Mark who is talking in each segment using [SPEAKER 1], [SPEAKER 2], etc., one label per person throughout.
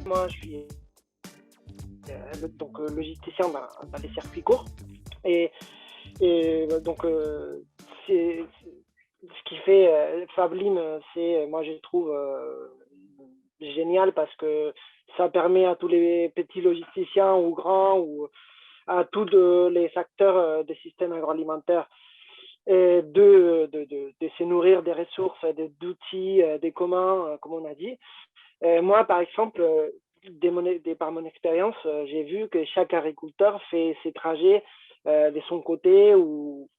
[SPEAKER 1] Moi, je suis logisticien dans les circuits courts. Et, et ce qui fait Fablim, c'est, moi, je trouve génial parce que ça permet à tous les petits logisticiens ou grands ou à tous les acteurs des systèmes agroalimentaires de se nourrir des ressources, d'outils, des communs, comme on a dit. Moi, par exemple, par mon expérience, j'ai vu que chaque agriculteur fait ses trajets de son côté ou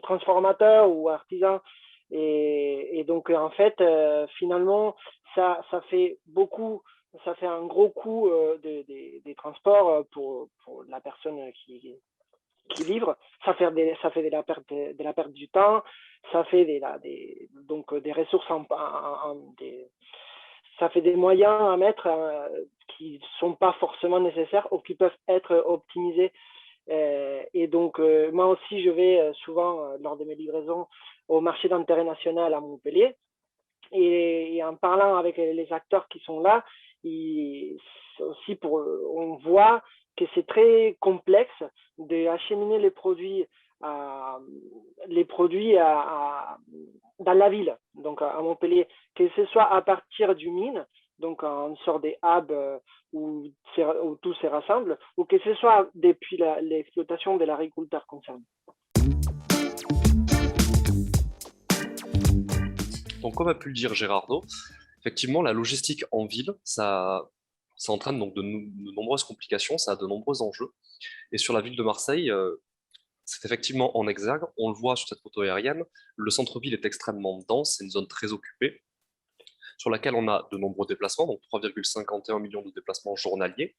[SPEAKER 1] transformateur ou artisan. Et donc, en fait, finalement, ça fait beaucoup, ça fait un gros coût des transports pour la personne qui livre. Ça fait de la perte du temps, ça fait des ressources ça fait des moyens à mettre qui ne sont pas forcément nécessaires ou qui peuvent être optimisés. Et donc, moi aussi, je vais souvent, lors de mes livraisons, au marché d'intérêt national à Montpellier. Et en parlant avec les acteurs qui sont là, aussi on voit que c'est très complexe d'acheminer les produits dans la ville, donc à Montpellier, que ce soit à partir du mine, donc en sorte des hubs où tout se rassemble, ou que ce soit depuis l'exploitation de l'agriculteur concerné.
[SPEAKER 2] Donc, comme a pu le dire Gérardo, effectivement, la logistique en ville, ça entraîne donc de nombreuses complications, ça a de nombreux enjeux. Et sur la ville de Marseille, c'est effectivement en exergue. On le voit sur cette photo aérienne. Le centre-ville est extrêmement dense, c'est une zone très occupée, sur laquelle on a de nombreux déplacements, donc 3,51 millions de déplacements journaliers,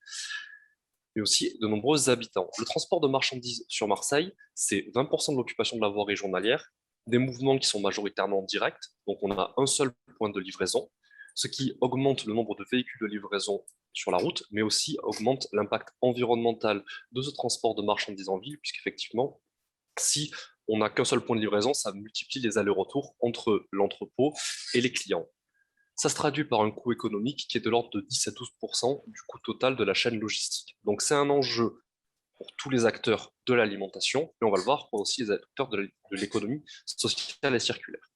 [SPEAKER 2] mais aussi de nombreux habitants. Le transport de marchandises sur Marseille, c'est 20% de l'occupation de la voirie journalière, des mouvements qui sont majoritairement directs, donc on a un seul point de livraison, ce qui augmente le nombre de véhicules de livraison sur la route, mais aussi augmente l'impact environnemental de ce transport de marchandises en ville, puisqu'effectivement, si on n'a qu'un seul point de livraison, ça multiplie les allers-retours entre l'entrepôt et les clients. Ça se traduit par un coût économique qui est de l'ordre de 10 à 12% du coût total de la chaîne logistique. Donc c'est un enjeu pour tous les acteurs de l'alimentation, et on va le voir pour aussi les acteurs de l'économie sociale et circulaire.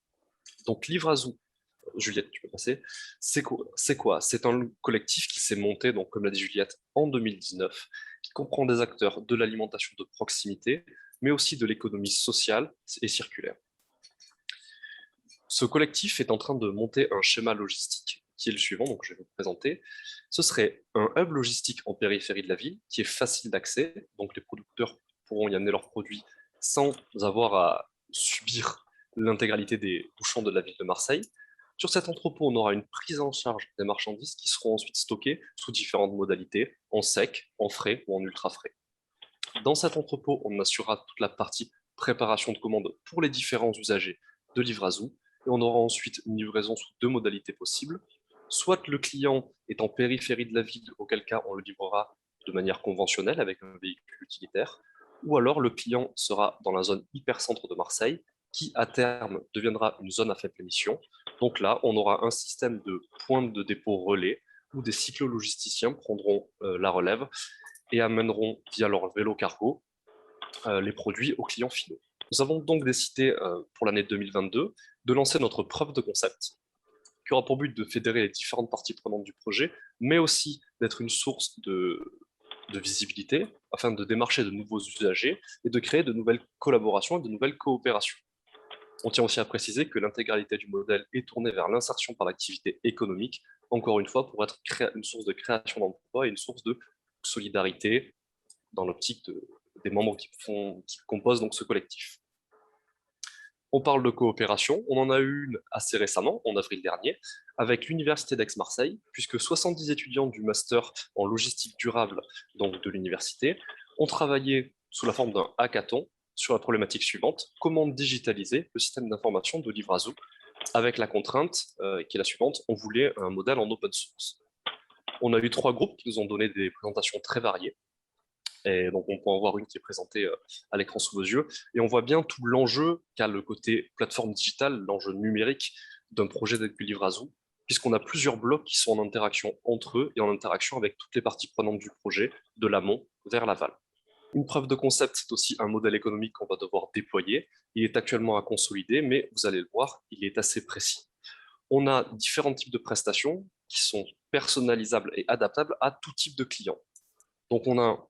[SPEAKER 2] Donc Livrazou, Juliette, tu peux passer, c'est quoi? C'est un collectif qui s'est monté, donc, comme l'a dit Juliette, en 2019, qui comprend des acteurs de l'alimentation de proximité, mais aussi de l'économie sociale et circulaire. Ce collectif est en train de monter un schéma logistique qui est le suivant, donc je vais vous présenter. Ce serait un hub logistique en périphérie de la ville qui est facile d'accès, donc les producteurs pourront y amener leurs produits sans avoir à subir l'intégralité des bouchons de la ville de Marseille. Sur cet entrepôt, on aura une prise en charge des marchandises qui seront ensuite stockées sous différentes modalités, en sec, en frais ou en ultra frais. Dans cet entrepôt, on assurera toute la partie préparation de commandes pour les différents usagers de Livrazou, et on aura ensuite une livraison sous deux modalités possibles. Soit le client est en périphérie de la ville, auquel cas on le livrera de manière conventionnelle avec un véhicule utilitaire, ou alors le client sera dans la zone hypercentre de Marseille, qui à terme deviendra une zone à faible émission. Donc là, on aura un système de points de dépôt relais où des cyclologisticiens prendront la relève et amèneront via leur vélo cargo les produits aux clients finaux. Nous avons donc décidé pour l'année 2022 de lancer notre preuve de concept qui aura pour but de fédérer les différentes parties prenantes du projet, mais aussi d'être une source de visibilité afin de démarcher de nouveaux usagers et de créer de nouvelles collaborations et de nouvelles coopérations. On tient aussi à préciser que l'intégralité du modèle est tournée vers l'insertion par l'activité économique, encore une fois pour être une source de création d'emplois et une source de solidarité dans l'optique des membres qui composent donc ce collectif. On parle de coopération, on en a eu une assez récemment, en avril dernier, avec l'Université d'Aix-Marseille, puisque 70 étudiants du master en logistique durable donc de l'université ont travaillé sous la forme d'un hackathon sur la problématique suivante: comment digitaliser le système d'information de Livrazou, avec la contrainte qui est la suivante: on voulait un modèle en open source. On a eu 3 groupes qui nous ont donné des présentations très variées. Et donc, on peut en voir une qui est présentée à l'écran sous vos yeux. Et on voit bien tout l'enjeu qu'a le côté plateforme digitale, l'enjeu numérique d'un projet tel que Livrazou, puisqu'on a plusieurs blocs qui sont en interaction entre eux et en interaction avec toutes les parties prenantes du projet, de l'amont vers l'aval. Une preuve de concept, c'est aussi un modèle économique qu'on va devoir déployer. Il est actuellement à consolider, mais vous allez le voir, il est assez précis. On a différents types de prestations qui sont personnalisables et adaptables à tout type de client. Donc on a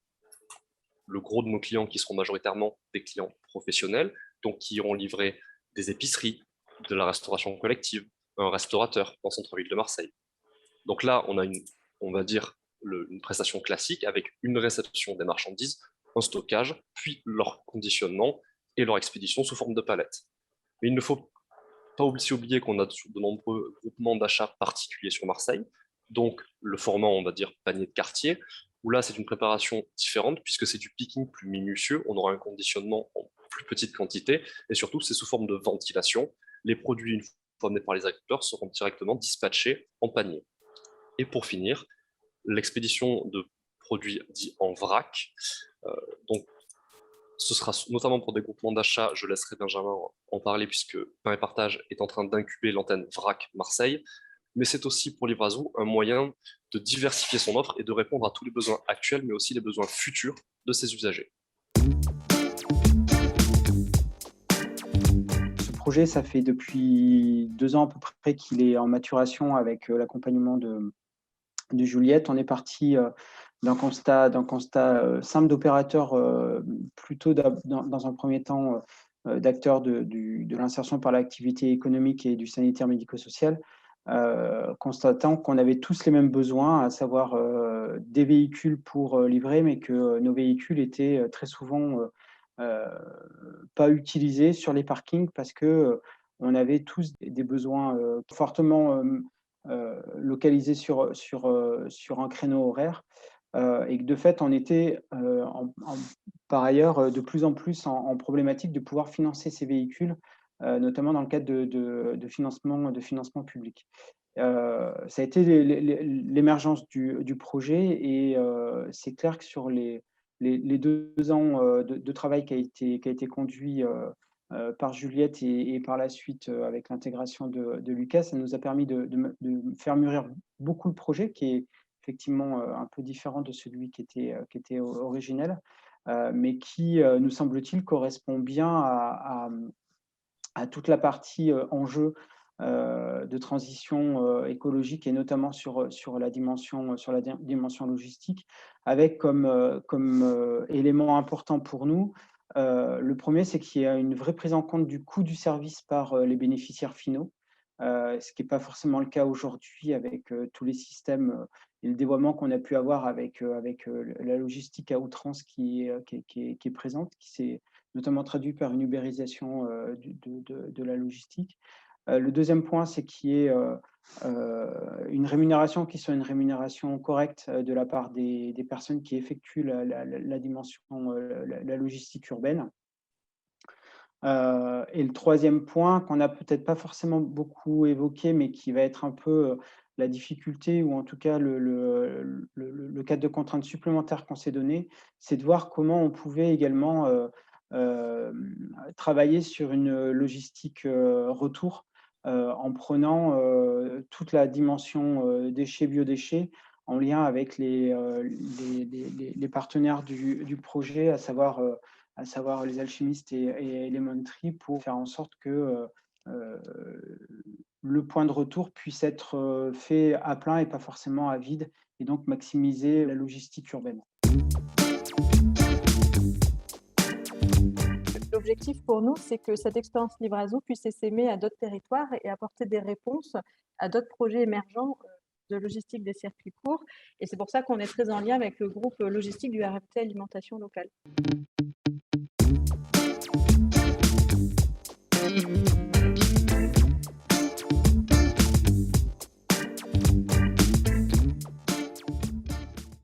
[SPEAKER 2] le gros de nos clients qui seront majoritairement des clients professionnels, donc qui iront livrer des épiceries, de la restauration collective, un restaurateur dans le centre-ville de Marseille. Donc là, on a on va dire, une prestation classique avec une réception des marchandises, un stockage, puis leur conditionnement et leur expédition sous forme de palettes. Mais il ne faut pas aussi oublier qu'on a de nombreux groupements d'achats particuliers sur Marseille, donc le format, on va dire, panier de quartier, où là, c'est une préparation différente, puisque c'est du picking plus minutieux, on aura un conditionnement en plus petite quantité, et surtout, c'est sous forme de ventilation. Les produits, une fois amenés par les agriculteurs, seront directement dispatchés en panier. Et pour finir, l'expédition de produits dits en vrac. Donc, ce sera notamment pour des groupements d'achat, je laisserai Benjamin en parler puisque Pain et Partage est en train d'incuber l'antenne VRAC Marseille, mais c'est aussi pour Livrazoo un moyen de diversifier son offre et de répondre à tous les besoins actuels, mais aussi les besoins futurs de ses usagers.
[SPEAKER 3] Ce projet, ça fait depuis 2 ans à peu près qu'il est en maturation avec l'accompagnement de Juliette. On est parti d'un constat simple d'opérateur, plutôt dans un premier temps d'acteur de l'insertion par l'activité économique et du sanitaire médico-social, constatant qu'on avait tous les mêmes besoins, à savoir des véhicules pour livrer, mais que nos véhicules étaient très souvent pas utilisés sur les parkings parce que on avait tous des besoins fortement localisés sur un créneau horaire, et que de fait, on était par ailleurs de plus en plus en problématique de pouvoir financer ces véhicules, notamment dans le cadre de financement public. Ça a été l'émergence du projet et c'est clair que sur les 2 ans de travail qui a été conduit par Juliette et par la suite avec l'intégration de Lucas, ça nous a permis de faire mûrir beaucoup le projet qui est effectivement un peu différent de celui qui était originel, mais qui, nous semble-t-il, correspond bien à toute la partie enjeu de transition écologique et notamment sur la dimension logistique, avec comme élément important pour nous. Le premier, c'est qu'il y a une vraie prise en compte du coût du service par les bénéficiaires finaux, ce qui n'est pas forcément le cas aujourd'hui avec tous les systèmes et le dévoiement qu'on a pu avoir avec la logistique à outrance qui est présente, qui s'est notamment traduit par une ubérisation de la logistique. Le deuxième point, c'est qu'il y ait une rémunération qui soit une rémunération correcte de la part des personnes qui effectuent la dimension, la logistique urbaine. Et le troisième point, qu'on n'a peut-être pas forcément beaucoup évoqué, mais qui va être un peu la difficulté ou en tout cas le cadre de contrainte supplémentaire qu'on s'est donné, c'est de voir comment on pouvait également travailler sur une logistique retour, en prenant toute la dimension déchets, biodéchets, en lien avec les partenaires du projet, à savoir les alchimistes et Lemon Tree, pour faire en sorte que le point de retour puisse être fait à plein et pas forcément à vide, et donc maximiser la logistique urbaine.
[SPEAKER 4] L'objectif pour nous, c'est que cette expérience Livrazoo puisse s'aimer à d'autres territoires et apporter des réponses à d'autres projets émergents de logistique des circuits courts. Et c'est pour ça qu'on est très en lien avec le groupe logistique du RFT Alimentation Locale.